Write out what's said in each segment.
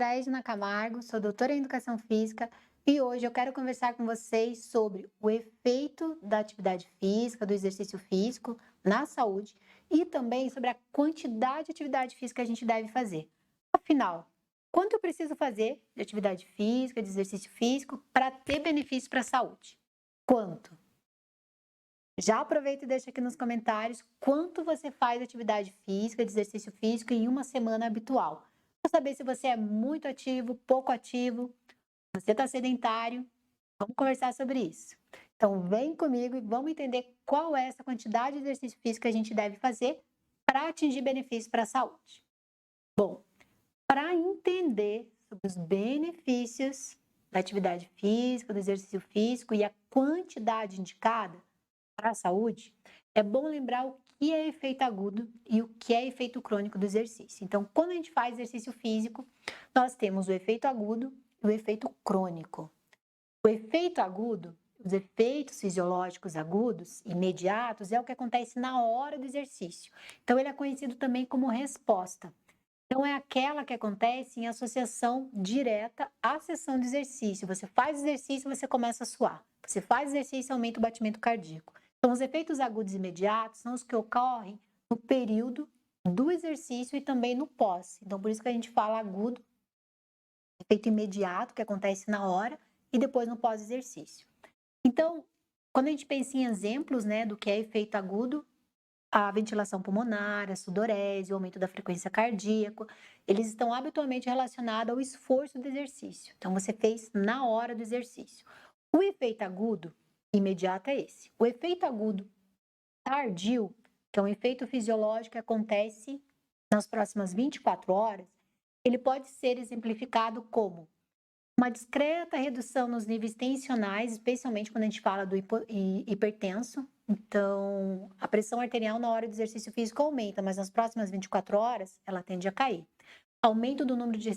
Edna Camargo, sou doutora em Educação Física e hoje eu quero conversar com vocês sobre o efeito da atividade física, do exercício físico na saúde e também sobre a quantidade de atividade física que a gente deve fazer. Afinal, quanto eu preciso fazer de atividade física, de exercício físico para ter benefícios para a saúde? Quanto? Já aproveita e deixa aqui nos comentários quanto você faz de atividade física, de exercício físico em uma semana habitual. Para saber se você é muito ativo, pouco ativo, você está sedentário. Vamos conversar sobre isso. Então, vem comigo e vamos entender qual é essa quantidade de exercício físico que a gente deve fazer para atingir benefícios para a saúde. Bom, para entender sobre os benefícios da atividade física, do exercício físico e a quantidade indicada para a saúde, é bom lembrar o que é efeito agudo e o que é efeito crônico do exercício. Então, quando a gente faz exercício físico, nós temos o efeito agudo e o efeito crônico. O efeito agudo, os efeitos fisiológicos agudos, imediatos, é o que acontece na hora do exercício. Então, ele é conhecido também como resposta. Então, é aquela que acontece em associação direta à sessão de exercício. Você faz exercício, você começa a suar. Você faz exercício, aumenta o batimento cardíaco. Então, os efeitos agudos imediatos são os que ocorrem no período do exercício e também no pós. Então, por isso que a gente fala agudo, efeito imediato, que acontece na hora, e depois no pós-exercício. Então, quando a gente pensa em exemplos, né, do que é efeito agudo, a ventilação pulmonar, a sudorese, o aumento da frequência cardíaca, eles estão habitualmente relacionados ao esforço do exercício. Então, você fez na hora do exercício. O efeito agudo imediato é esse. O efeito agudo tardio, que é um efeito fisiológico que acontece nas próximas 24 horas, ele pode ser exemplificado como uma discreta redução nos níveis tensionais, especialmente quando a gente fala do hipertenso. Então, a pressão arterial na hora do exercício físico aumenta, mas nas próximas 24 horas ela tende a cair. Aumento do número de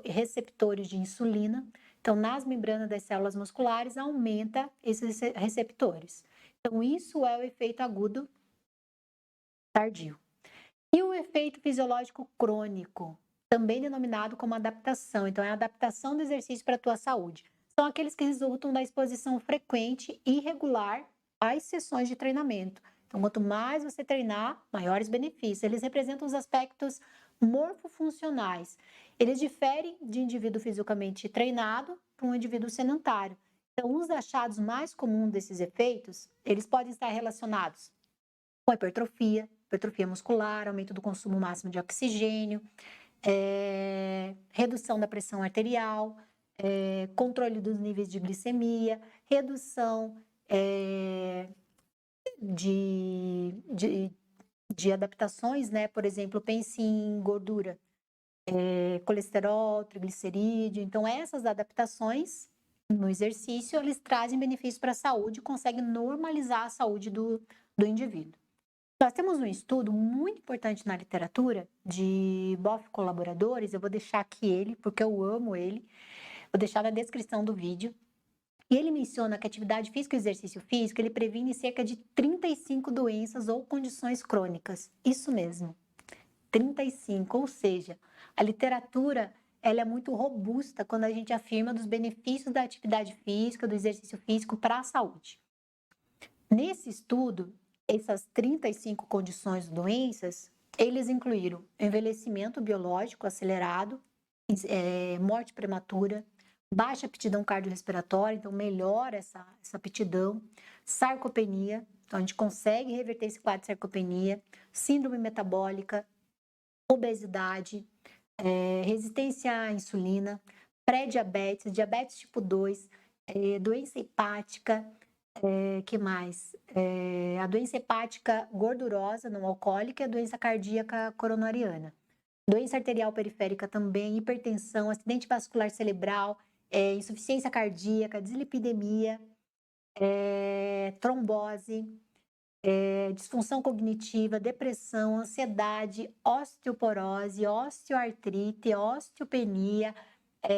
receptores de insulina. Então, nas membranas das células musculares, aumenta esses receptores. Então, isso é o efeito agudo tardio. E o efeito fisiológico crônico, também denominado como adaptação. Então, é a adaptação do exercício para a tua saúde. São aqueles que resultam da exposição frequente e regular às sessões de treinamento. Então, quanto mais você treinar, maiores benefícios. Eles representam os aspectos morfofuncionais. Eles diferem de indivíduo fisicamente treinado para um indivíduo sedentário. Então, os achados mais comuns desses efeitos, eles podem estar relacionados com hipertrofia muscular, aumento do consumo máximo de oxigênio, redução da pressão arterial, controle dos níveis de glicemia, redução de adaptações, né? Por exemplo, pense em gordura, colesterol, triglicerídeo. Então, essas adaptações no exercício, eles trazem benefícios para a saúde e conseguem normalizar a saúde do indivíduo. Nós temos um estudo muito importante na literatura de Boff colaboradores, eu vou deixar aqui ele, porque eu amo ele, vou deixar na descrição do vídeo. E ele menciona que a atividade física e o exercício físico, ele previne cerca de 35 doenças ou condições crônicas. Isso mesmo, 35, ou seja, a literatura ela é muito robusta quando a gente afirma dos benefícios da atividade física, do exercício físico para a saúde. Nesse estudo, essas 35 condições de doenças, eles incluíram envelhecimento biológico acelerado, morte prematura, baixa aptidão cardiorrespiratória, então melhora essa aptidão, sarcopenia, então a gente consegue reverter esse quadro de sarcopenia, síndrome metabólica, obesidade, resistência à insulina, pré-diabetes, diabetes tipo 2, doença hepática, que mais? A doença hepática gordurosa não alcoólica e a doença cardíaca coronariana. Doença arterial periférica também, hipertensão, acidente vascular cerebral, insuficiência cardíaca, dislipidemia, trombose, disfunção cognitiva, depressão, ansiedade, osteoporose, osteoartrite, osteopenia,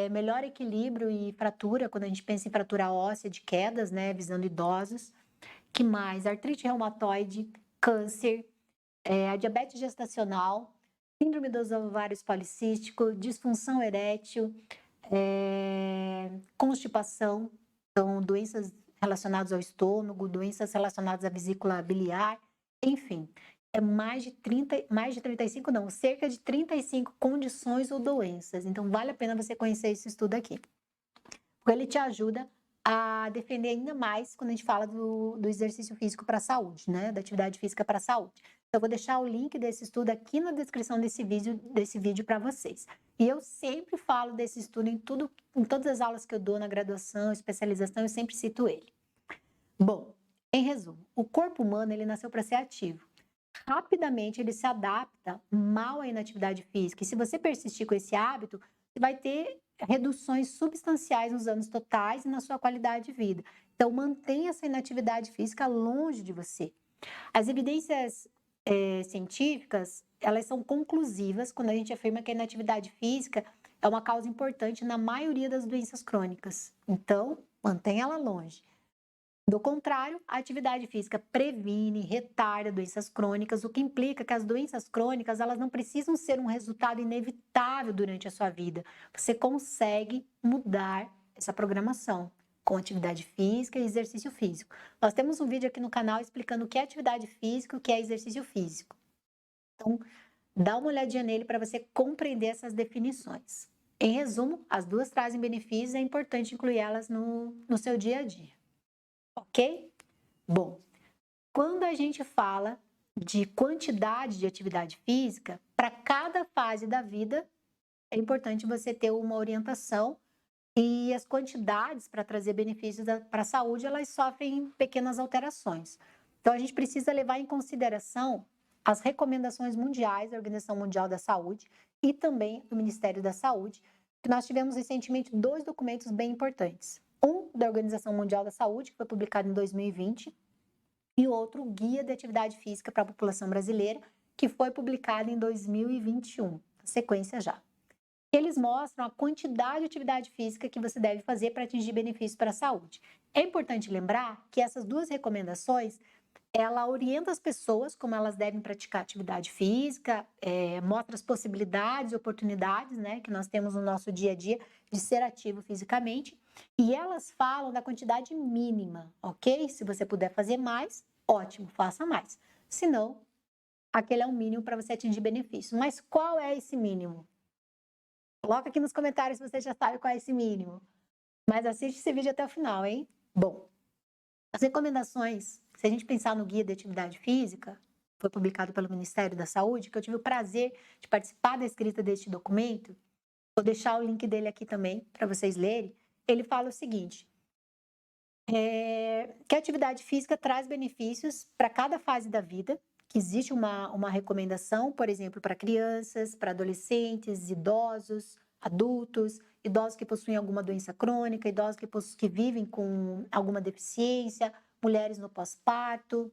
melhor equilíbrio e fratura, quando a gente pensa em fratura óssea de quedas, né, visando idosos. Que mais? Artrite reumatoide, câncer, a diabetes gestacional, síndrome dos ovários policístico, disfunção erétil, constipação, então doenças relacionadas ao estômago, doenças relacionadas à vesícula biliar, enfim, é mais de 35 não, cerca de 35 condições ou doenças, então vale a pena você conhecer esse estudo aqui. Porque ele te ajuda a defender ainda mais quando a gente fala do exercício físico para a saúde, né? Da atividade física para a saúde. Então, eu vou deixar o link desse estudo aqui na descrição desse vídeo para vocês. E eu sempre falo desse estudo em todas as aulas que eu dou na graduação, especialização, eu sempre cito ele. Bom, em resumo, o corpo humano ele nasceu para ser ativo. Rapidamente ele se adapta mal à inatividade física. E se você persistir com esse hábito, você vai ter reduções substanciais nos anos totais e na sua qualidade de vida. Então, mantenha essa inatividade física longe de você. As evidências científicas, elas são conclusivas quando a gente afirma que a inatividade física é uma causa importante na maioria das doenças crônicas. Então, mantenha ela longe. Do contrário, a atividade física previne, retarda doenças crônicas, o que implica que as doenças crônicas elas não precisam ser um resultado inevitável durante a sua vida. Você consegue mudar essa programação com atividade física e exercício físico. Nós temos um vídeo aqui no canal explicando o que é atividade física e o que é exercício físico. Então, dá uma olhadinha nele para você compreender essas definições. Em resumo, as duas trazem benefícios e é importante incluir elas no seu dia a dia. Ok? Bom, quando a gente fala de quantidade de atividade física, para cada fase da vida, é importante você ter uma orientação e as quantidades para trazer benefícios para a saúde, elas sofrem pequenas alterações. Então, a gente precisa levar em consideração as recomendações mundiais da Organização Mundial da Saúde e também do Ministério da Saúde, que nós tivemos recentemente 2 documentos bem importantes. Um da Organização Mundial da Saúde, que foi publicado em 2020, e outro, o Guia de Atividade Física para a População Brasileira, que foi publicado em 2021, sequência já. Eles mostram a quantidade de atividade física que você deve fazer para atingir benefícios para a saúde. É importante lembrar que essas 2 recomendações, ela orienta as pessoas como elas devem praticar atividade física, mostra as possibilidades, oportunidades, né, que nós temos no nosso dia a dia de ser ativo fisicamente, e elas falam da quantidade mínima, ok? Se você puder fazer mais, ótimo, faça mais. Se não, aquele é o mínimo para você atingir benefícios. Mas qual é esse mínimo? Coloca aqui nos comentários se você já sabe qual é esse mínimo. Mas assiste esse vídeo até o final, hein? Bom, as recomendações, se a gente pensar no Guia de Atividade Física, foi publicado pelo Ministério da Saúde, que eu tive o prazer de participar da escrita deste documento, vou deixar o link dele aqui também para vocês lerem. Ele fala o seguinte, que a atividade física traz benefícios para cada fase da vida, que existe uma recomendação, por exemplo, para crianças, para adolescentes, idosos, adultos, idosos que possuem alguma doença crônica, idosos que vivem com alguma deficiência, mulheres no pós-parto,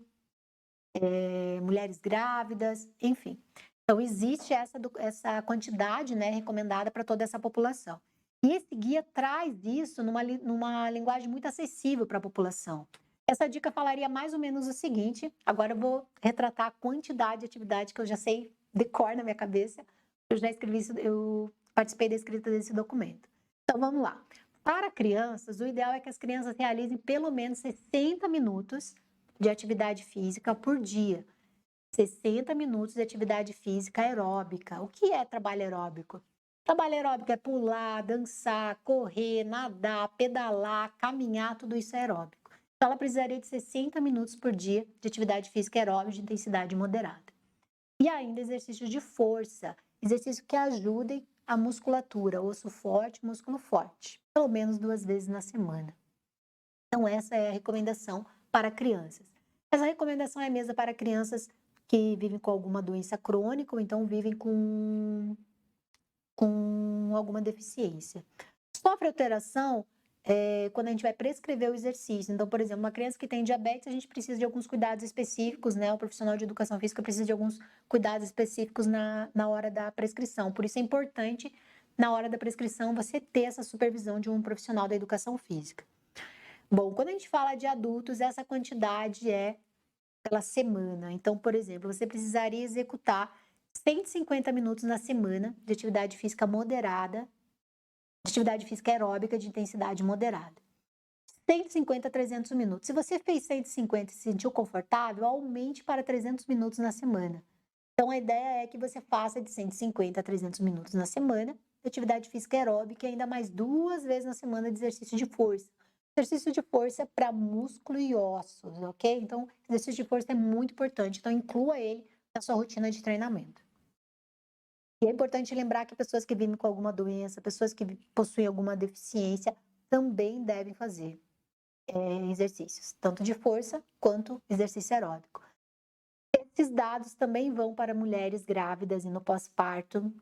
mulheres grávidas, enfim. Então, existe essa quantidade, né, recomendada para toda essa população. E esse guia traz isso numa linguagem muito acessível para a população. Essa dica falaria mais ou menos o seguinte, agora eu vou retratar a quantidade de atividade que eu já sei de cor na minha cabeça, eu já escrevi isso, eu participei da escrita desse documento. Então, vamos lá. Para crianças, o ideal é que as crianças realizem pelo menos 60 minutos de atividade física por dia. 60 minutos de atividade física aeróbica. O que é trabalho aeróbico? Trabalho aeróbico é pular, dançar, correr, nadar, pedalar, caminhar, tudo isso é aeróbico. Então, ela precisaria de 60 minutos por dia de atividade física aeróbica de intensidade moderada. E ainda exercícios de força, exercícios que ajudem a musculatura, osso forte, músculo forte, pelo menos 2 vezes na semana. Então, essa é a recomendação para crianças. Essa recomendação é mesmo para crianças que vivem com alguma doença crônica ou então vivem com alguma deficiência. Sofre alteração quando a gente vai prescrever o exercício. Então, por exemplo, uma criança que tem diabetes, a gente precisa de alguns cuidados específicos, né? O profissional de educação física precisa de alguns cuidados específicos na hora da prescrição. Por isso é importante, na hora da prescrição, você ter essa supervisão de um profissional da educação física. Bom, quando a gente fala de adultos, essa quantidade é pela semana. Então, por exemplo, você precisaria executar 150 minutos na semana de atividade física moderada, de atividade física aeróbica de intensidade moderada. 150 a 300 minutos. Se você fez 150 e se sentiu confortável, aumente para 300 minutos na semana. Então, a ideia é que você faça de 150 a 300 minutos na semana de atividade física aeróbica e ainda mais 2 vezes na semana de exercício de força. Exercício de força para músculo e ossos, ok? Então, exercício de força é muito importante, então inclua ele na sua rotina de treinamento. E é importante lembrar que pessoas que vivem com alguma doença, pessoas que possuem alguma deficiência, também devem fazer exercícios, tanto de força quanto exercício aeróbico. Esses dados também vão para mulheres grávidas e no pós-parto.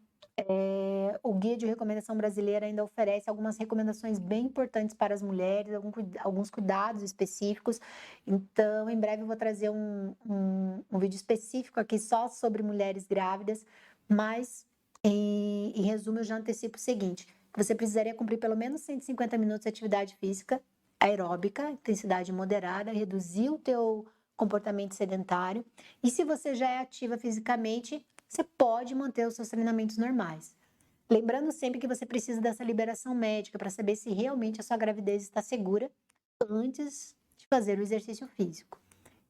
O Guia de Recomendação Brasileira ainda oferece algumas recomendações bem importantes para as mulheres, alguns cuidados específicos. Então, em breve eu vou trazer um vídeo específico aqui só sobre mulheres grávidas, mas em resumo eu já antecipo o seguinte, que você precisaria cumprir pelo menos 150 minutos de atividade física aeróbica, intensidade moderada, reduzir o teu comportamento sedentário. E se você já é ativa fisicamente, você pode manter os seus treinamentos normais. Lembrando sempre que você precisa dessa liberação médica para saber se realmente a sua gravidez está segura antes de fazer o exercício físico.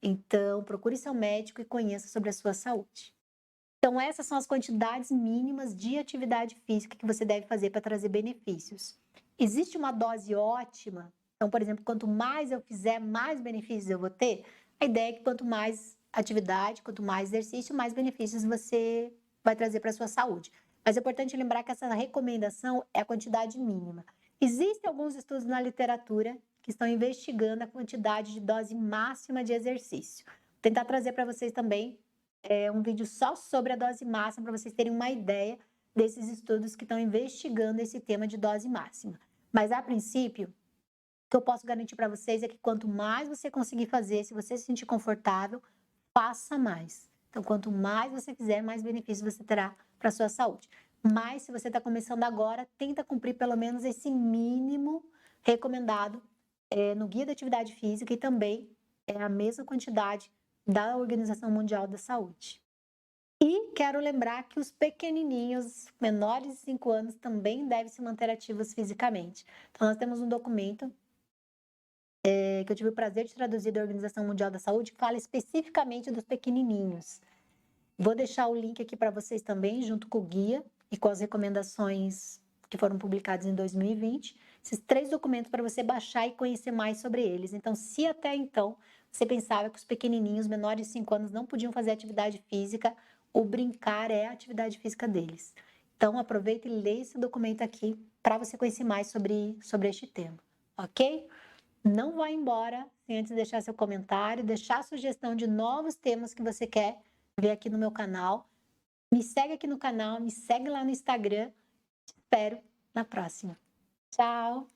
Então, procure seu médico e conheça sobre a sua saúde. Então, essas são as quantidades mínimas de atividade física que você deve fazer para trazer benefícios. Existe uma dose ótima? Então, por exemplo, quanto mais eu fizer, mais benefícios eu vou ter? A ideia é que quanto mais atividade, quanto mais exercício, mais benefícios você vai trazer para a sua saúde. Mas é importante lembrar que essa recomendação é a quantidade mínima. Existem alguns estudos na literatura que estão investigando a quantidade de dose máxima de exercício. Vou tentar trazer para vocês também um vídeo só sobre a dose máxima, para vocês terem uma ideia desses estudos que estão investigando esse tema de dose máxima. Mas, a princípio, o que eu posso garantir para vocês é que quanto mais você conseguir fazer, se você se sentir confortável, faça mais. Então, quanto mais você fizer, mais benefícios você terá para a sua saúde. Mas, se você está começando agora, tenta cumprir pelo menos esse mínimo recomendado no Guia da Atividade Física e também a mesma quantidade da Organização Mundial da Saúde. E quero lembrar que os pequenininhos, menores de 5 anos, também devem se manter ativos fisicamente. Então, nós temos um documento que eu tive o prazer de traduzir da Organização Mundial da Saúde, que fala especificamente dos pequenininhos. Vou deixar o link aqui para vocês também, junto com o guia e com as recomendações que foram publicadas em 2020. Esses 3 documentos para você baixar e conhecer mais sobre eles. Então, se até então você pensava que os pequenininhos, menores de 5 anos, não podiam fazer atividade física, o brincar é a atividade física deles. Então, aproveita e lê esse documento aqui para você conhecer mais sobre este tema, ok? Não vá embora sem antes deixar seu comentário, deixar sugestão de novos temas que você quer ver aqui no meu canal. Me segue aqui no canal, me segue lá no Instagram. Te espero na próxima. Tchau!